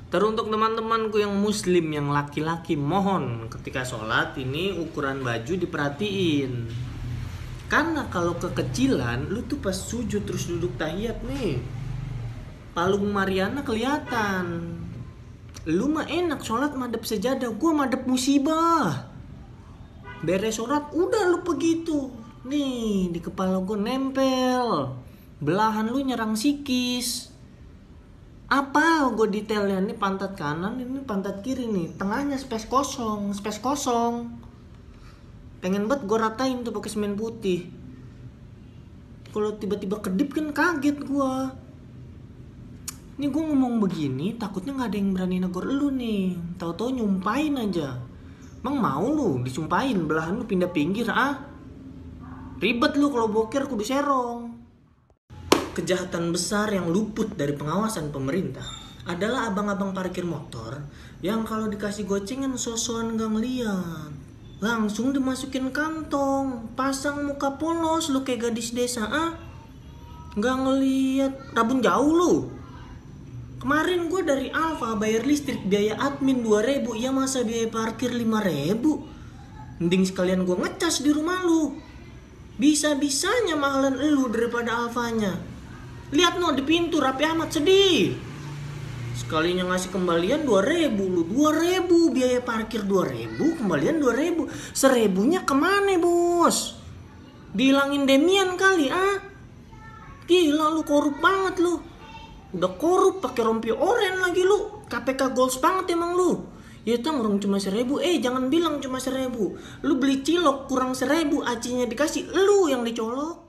Teruntuk teman-temanku yang muslim, yang laki-laki, mohon ketika sholat ini ukuran baju diperhatiin. Karena kalau kekecilan, lu tuh pas sujud terus duduk tahiyat nih, palung Mariana kelihatan. Lu mah enak sholat madep sejadah, gua madep musibah. Beres sholat udah lu begitu. Nih di kepala gua nempel, belahan lu nyerang psikis. Apa gue detailnya, ini pantat kanan, ini pantat kiri nih, tengahnya space kosong. Pengen banget gue ratain tuh pakai semen putih. Kalau tiba-tiba kedip kan kaget gue. Ini gue ngomong begini takutnya nggak ada yang berani negor lu nih. Tahu-tahu nyumpain aja. Emang mau lu disumpahin belahan lu pindah pinggir Ribet lu kalau boker kudu serong. Kejahatan besar yang luput dari pengawasan pemerintah adalah abang-abang parkir motor yang kalau dikasih gocengan sosokan gak ngeliat, langsung dimasukin kantong, pasang muka polos lu kayak gadis desa gak ngeliat, rabun jauh lu. Kemarin gue dari Alfa bayar listrik biaya admin 2.000, ya masa biaya parkir 5.000. Mending sekalian gue ngecas di rumah lu. Bisa-bisanya mahalan lu daripada Alfanya. Lihat no di pintu rapi amat, sedih. Sekalinya ngasih kembalian 2.000 lu. 2.000 biaya parkir 2.000, kembalian 2.000. 1.000-nya kemana bos? Dihilangin Demian kali Gila lu, korup banget lu. Udah korup pakai rompi oren lagi lu. KPK goals banget emang lu. Ya tang orang cuma 1.000. Jangan bilang cuma 1.000. Lu beli cilok kurang 1.000, acinya dikasih, lu yang dicolok.